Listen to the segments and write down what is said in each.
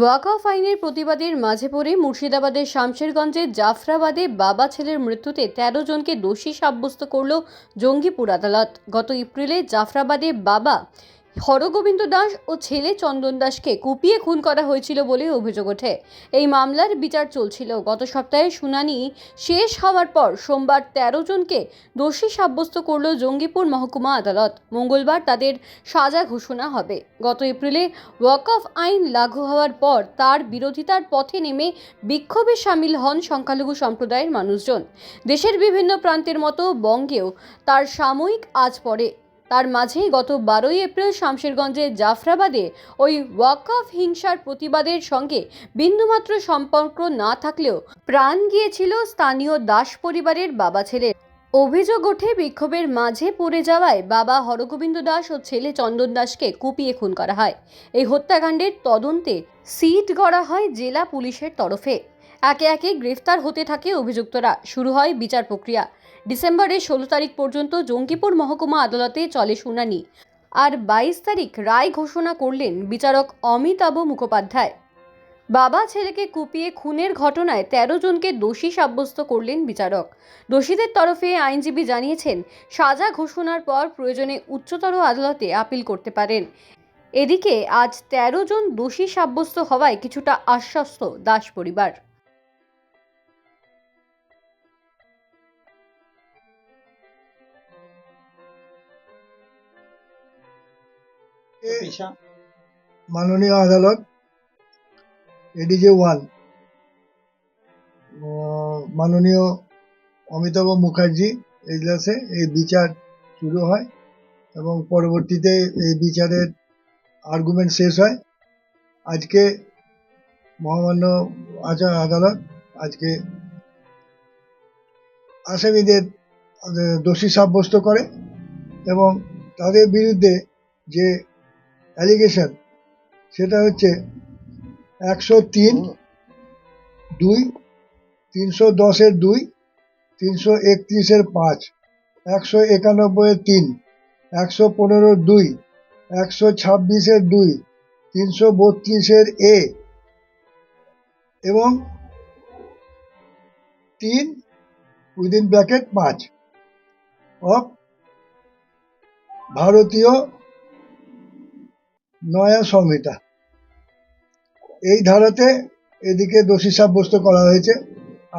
ওয়াকফ আইনের প্রতিবাদের মাঝে পড়ে মুর্শিদাবাদের শামশেরগঞ্জের জাফরাবাদে বাবা ছেলের মৃত্যুতে ১৩ জনকে দোষী সাব্যস্ত করল জঙ্গিপুর আদালত। গত এপ্রিলে জাফরাবাদে বাবা হরগোবিন্দ দাস ও ছেলে চন্দন দাসকে কুপিয়ে খুন করা হয়েছিল বলে অভিযোগ ওঠে। এই মামলার বিচার চলছিল। গত সপ্তাহে শুনানি শেষ হওয়ার পর সোমবার ১৩ জনকে দোষী সাব্যস্ত করল জঙ্গিপুর মহকুমা আদালত। মঙ্গলবার তাদের সাজা ঘোষণা হবে। গত এপ্রিলে ওয়াকফ আইন লাগু হওয়ার পর তার বিরোধিতার পথে নেমে বিক্ষোভে সামিল হন সংখ্যালঘু সম্প্রদায়ের মানুষজন। দেশের বিভিন্ন প্রান্তের মতো বঙ্গেও তার সাময়িক আজ পড়ে। তার মাঝেই গত ১২ই এপ্রিল শামশেরগঞ্জের জাফরাবাদে ওই ওয়াকফ হিংসার প্রতিবাদের সঙ্গে বিন্দুমাত্র সম্পর্ক না থাকলেও প্রাণ গিয়েছিল স্থানীয় দাস পরিবারের বাবা ছেলের। অভিযোগ ওঠে বিক্ষোভের মাঝে পড়ে যাওয়ায় বাবা হরগোবিন্দ দাস ও ছেলে চন্দন দাসকে কুপিয়ে খুন করা হয়। এই হত্যাকাণ্ডের তদন্তে সিট গড়া হয় জেলা পুলিশের তরফে। একে একে গ্রেফতার হতে থাকে অভিযুক্তরা। শুরু হয় বিচার প্রক্রিয়া। ডিসেম্বরের ১৬ তারিখ পর্যন্ত জঙ্গিপুর মহকুমা আদালতে চলে শুনানি। আর ২২ তারিখ রায় ঘোষণা করলেন বিচারক অমিতাভ মুখোপাধ্যায়। বাবা ছেলেকে কুপিয়ে খুনের ঘটনায় ১৩ জনকে দোষী সাব্যস্ত করলেন বিচারক। দোষীদের তরফে আইনজীবী জানিয়েছেন, সাজা ঘোষণার পর প্রয়োজনে উচ্চতর আদালতে আপিল করতে পারেন। এদিকে আজ ১৩ জন দোষী সাব্যস্ত হওয়ায় কিছুটা আশ্বস্ত দাস পরিবার। মাননীয় আদালত এডিজে 1 মাননীয় অমিতাভ মুখার্জি এজলাসে এই বিচার শুরু হয় এবং পরবর্তীতে এই বিচারের আর্গুমেন্ট শেষ হয়। আজকে মহামান্য আদালত আজকে আসামিদের দোষী সাব্যস্ত করে এবং তাদের বিরুদ্ধে যে অ্যালিগেশন সেটা হচ্ছে ১০৩(২), ৩১০(২), ৩৩১(৫), ১৯১(৩), ১১৫(২), ১২৬(২), ৩৩২(এ) এবং ৩(৫) অফ ভারতীয় নয়া সংহিতা, এই ধারাতে এদিকে দোষী সাব্যস্ত করা হয়েছে।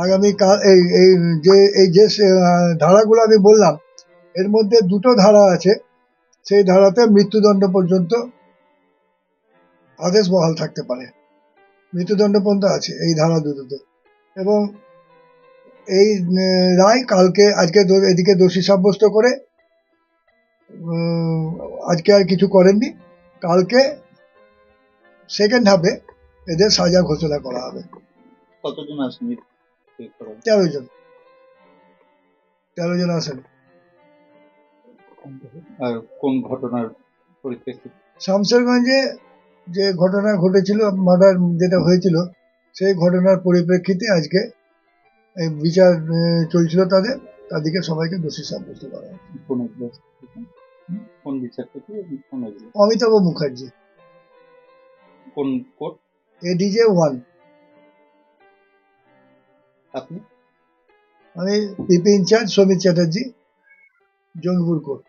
আগামীকাল এই যে ধারাগুলো আমি বললাম এর মধ্যে দুটো ধারা আছে, সেই ধারাতে মৃত্যুদণ্ড পর্যন্ত আদেশ বহাল থাকতে পারে, মৃত্যুদণ্ড পর্যন্ত আছে এই ধারা দুটোতে। এবং এই রায় আজকে এদিকে দোষী সাব্যস্ত করে আজকে আর কিছু করেননি। কালকে সেকেন্ড হাফে এদের সাজা ঘোষণা করা হবে। কতজন আসামি? ১৩ জন। ১৩ জন আসামি। আর কোন ঘটনার পরিপ্রেক্ষিতে? শামশেরগঞ্জে যে ঘটনা ঘটেছিল, মার্ডার যেটা হয়েছিল, সেই ঘটনার পরিপ্রেক্ষিতে আজকে এই বিচার চলছিল তাদেরকে সবাইকে দোষী সাব্যস্ত করা হয়। কোন বিচারপতি? অমিতাভ মুখার্জি। কোন কোর্ট? এডিজে 1। আপনি? আমি পিপি ইনচার্জ সমিত চ্যাটার্জি, জঙ্গিপুর কোর্ট।